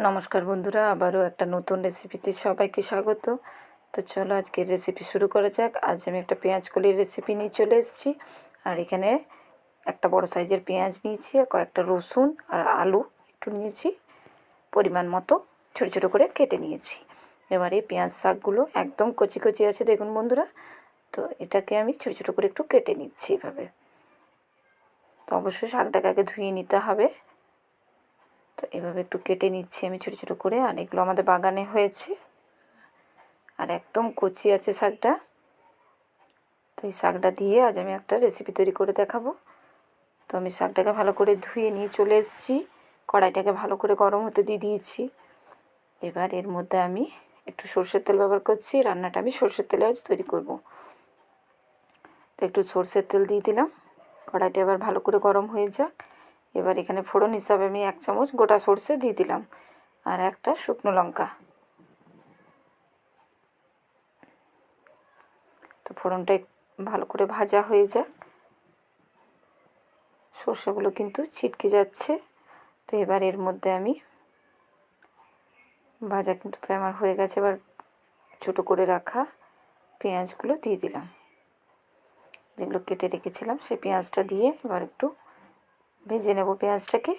নমস্কার বন্ধুরা, আবারও একটা নতুন রেসিপিতে সবাইকে স্বাগত। তো চলো আজকের রেসিপি শুরু করা যাক। আজ আমি একটা পেঁয়াজ কলির রেসিপি নিয়ে চলে এসেছি। আর এখানে একটা বড় সাইজের পেঁয়াজ নিয়েছি, আর কয়েকটা রসুন আর আলু একটু নিয়েছি, পরিমাণ মতো ছোটো ছোটো করে কেটে নিয়েছি। এবার এই পেঁয়াজ শাকগুলো একদম কচি কচি আছে, দেখুন বন্ধুরা। তো এটাকে আমি ছোটো ছোটো করে একটু কেটে নিচ্ছি এভাবে। তো অবশ্যই শাকটাকে আগে ধুয়ে নিতে হবে। তো এভাবে একটু কেটে নিচ্ছি আমি ছোটো ছোটো করে। আর এগুলো আমাদের বাগানে হয়েছে, আর একদম কচি আছে শাকটা। তো এই শাকটা দিয়ে আজ আমি একটা রেসিপি তৈরি করে দেখাবো। তো আমি শাকটাকে ভালো করে ধুয়ে নিয়ে চলে এসেছি, কড়াইটাকে ভালো করে গরম হতে দিয়ে দিয়েছি। এবার এর মধ্যে আমি একটু সর্ষের তেল ব্যবহার করছি। রান্নাটা আমি সর্ষের তেলে আজ তৈরি করব। তো একটু সর্ষের তেল দিয়ে দিলাম। কড়াইটা এবার ভালো করে গরম হয়ে যাক। এবার এখানে ফোড়ন হিসাবে আমি 1 চামচ গোটা সর্ষে দিয়ে দিলাম, আর একটা শুকনো লঙ্কা। তো ফোড়নটা ভালো করে ভাজা হয়ে যাক। সর্ষেগুলো কিন্তু ছিটকে যাচ্ছে। তো এবার এর মধ্যে আমি ভাজা কিন্তু প্রায় আমার হয়ে গেছে। এবার ছোটো করে রাখা পেঁয়াজগুলো দিয়ে দিলাম, যেগুলো কেটে রেখেছিলাম। সেই পেঁয়াজটা দিয়ে এবার একটু ভেজে নেব পেঁয়াজটাকে।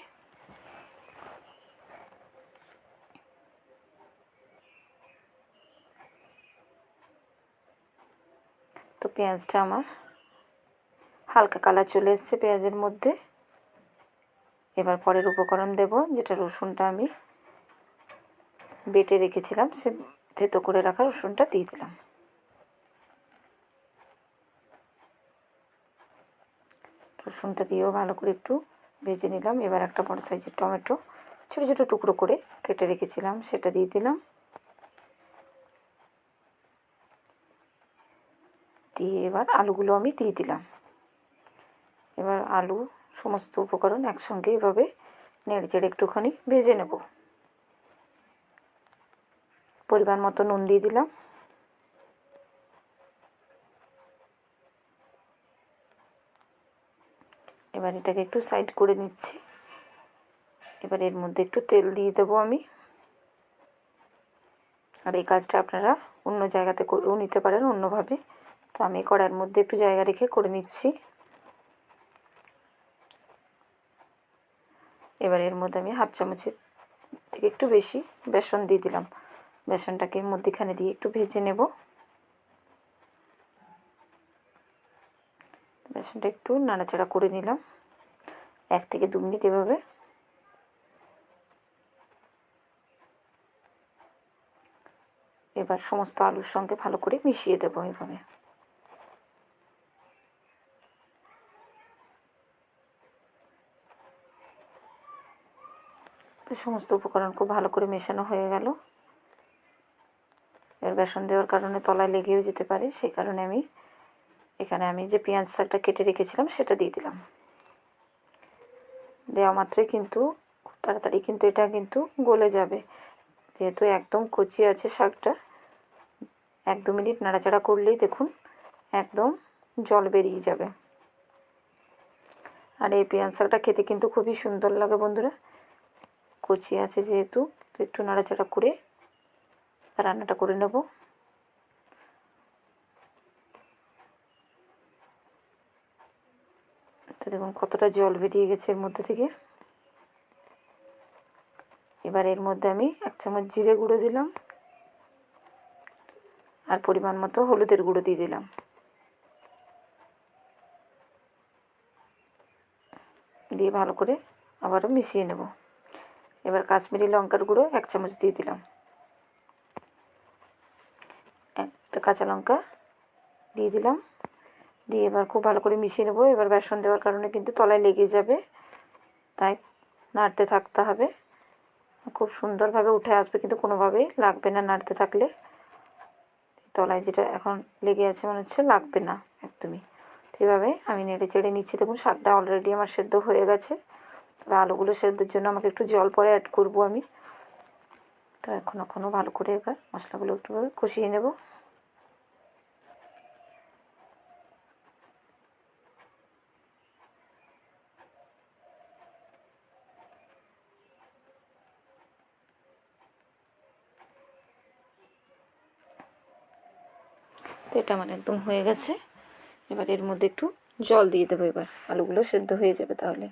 তো পেঁয়াজটা আমার হালকা কালার চলে এসছে পেঁয়াজের মধ্যে। এবার পরের উপকরণ দেব, যেটা রসুনটা আমি বেটে রেখেছিলাম, সে থেতো করে রাখা রসুনটা দিয়ে দিলাম। রসুনটা দিয়েও ভালো করে একটু ভেজে নিলাম। এবার একটা বড় সাইজের টমেটো ছোটো ছোটো টুকরো করে কেটে রেখেছিলাম, সেটা দিয়ে দিলাম। দিয়ে এবার আলুগুলো আমি দিয়ে দিলাম। এবার আলু সমস্ত উপকরণ একসঙ্গে এভাবে নেড়ে চেড়ে একটুখানি ভেজে নেব। পরিমাণ মতো নুন দিয়ে দিলাম। এবার এটাকে একটু সাইড করে নিচ্ছি। এবার এর মধ্যে একটু তেল দিয়ে দেবো আমি। আর এই কাজটা আপনারা অন্য জায়গাতে করেও নিতে পারেন, অন্যভাবে। তো আমি কড়াইয়ের মধ্যে একটু জায়গা রেখে করে নিচ্ছি। এবার এর মধ্যে আমি 1/2 চামচের থেকে একটু বেশি বেসন দিয়ে দিলাম। বেসনটাকে মধ্যিখানে দিয়ে একটু ভেজে নেব। বেসনটা একটু নাড়াচাড়া করে নিলাম 1 থেকে 2 মিনিট এভাবে। এবার সমস্ত আলুর সঙ্গে ভালো করে মিশিয়ে দেবো এভাবে। তো সমস্ত উপকরণ খুব ভালো করে মেশানো হয়ে গেল। এর বেসন দেওয়ার কারণে তলায় লেগেও যেতে পারে, সেই কারণে আমি এখানে যে পেঁয়াজ শাকটা কেটে রেখেছিলাম সেটা দিয়ে দিলাম। দেওয়া মাত্রই কিন্তু খুব তাড়াতাড়ি কিন্তু এটা কিন্তু গলে যাবে, যেহেতু একদম কচি আছে শাকটা। 1-2 মিনিট নাড়াচাড়া করলেই দেখুন একদম জল বেরিয়ে যাবে। আর এই পেঁয়াজ শাকটা খেতে কিন্তু খুবই সুন্দর লাগে বন্ধুরা, কচি আছে যেহেতু। তো একটু নাড়াচাড়া করে রান্নাটা করে নেব। তো দেখুন কতটা জল বেরিয়ে গেছে এর মধ্যে থেকে। এবার এর মধ্যে আমি 1 চামচ জিরে গুঁড়ো দিলাম, আর পরিমাণ মতো হলুদের গুঁড়ো দিয়ে দিলাম। দিয়ে ভালো করে আবারও মিশিয়ে নেব। এবার কাশ্মীরি লঙ্কার গুঁড়ো 1 চামচ দিয়ে দিলাম। একটা কাঁচা লঙ্কা দিয়ে দিলাম। দিয়ে এবার খুব ভালো করে মিশিয়ে নেব। এবার বেসন দেওয়ার কারণে কিন্তু তলায় লেগে যাবে, তাই নাড়তে থাকতে হবে। খুব সুন্দরভাবে উঠে আসবে, কিন্তু কোনোভাবেই লাগবে না নাড়তে থাকলে। তলায় যেটা এখন লেগে আছে মনে হচ্ছে লাগবে না একদমই। তো এভাবে আমি নেড়ে চেড়ে নিচ্ছি। দেখুন শাকটা অলরেডি আমার সেদ্ধ হয়ে গেছে। তবে আলুগুলো সেদ্ধর জন্য আমাকে একটু জল পরে অ্যাড করব আমি। তো এখনও ভালো করে এবার মশলাগুলো একটুভাবে কষিয়ে নেব। তো এটা আমার একদম হয়ে গেছে। এবার এর মধ্যে একটু জল দিয়ে দেবো, এবার আলুগুলো সেদ্ধ হয়ে যাবে তাহলে।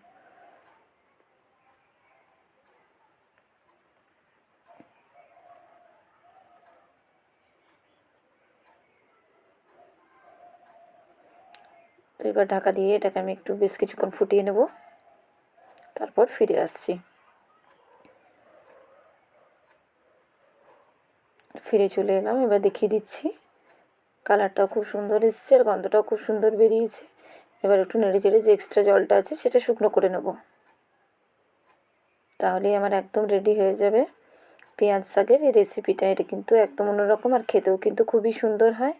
তো এবার ঢাকা দিয়ে এটাকে আমি একটু বেশ কিছুক্ষণ ফুটিয়ে নেব, তারপর ফিরে আসছি। ফিরে চলে এলাম, এবার দেখিয়ে দিচ্ছি। কালারটাও খুব সুন্দর এসছে আর গন্ধটাও খুব সুন্দর বেরিয়েছে। এবার একটু নেড়ে চেড়ে যে এক্সট্রা জলটা আছে সেটা শুকনো করে নেব, তাহলেই আমার একদম রেডি হয়ে যাবে পেঁয়াজ শাকের এই রেসিপিটা। এটা কিন্তু একদম অন্যরকম আর খেতেও কিন্তু খুবই সুন্দর হয়।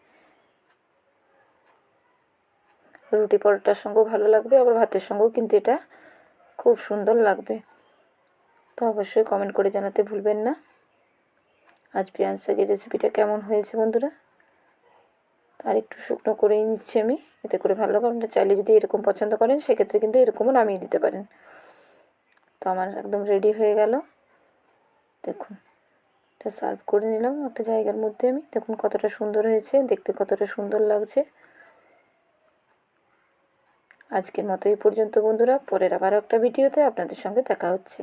রুটি পরোটার সঙ্গেও ভালো লাগবে, আবার ভাতের সঙ্গেও কিন্তু এটা খুব সুন্দর লাগবে। তো অবশ্যই কমেন্ট করে জানাতে ভুলবেন না আজ পেঁয়াজ শাকের রেসিপিটা কেমন হয়েছে বন্ধুরা। আর একটু শুকনো করেই নিচ্ছি আমি, এতে করে ভালো লাগবে। আপনারা চাইলে যদি এরকম পছন্দ করেন সেক্ষেত্রে কিন্তু এরকমও নামিয়ে দিতে পারেন। তো আমার একদম রেডি হয়ে গেল, দেখুন। এটা সার্ভ করে নিলাম একটা জায়গার মধ্যে আমি। দেখুন কতটা সুন্দর হয়েছে, দেখতে কতটা সুন্দর লাগছে। আজকের মতো এই পর্যন্ত বন্ধুরা, পরের আবারও একটা ভিডিওতে আপনাদের সঙ্গে দেখা হচ্ছে।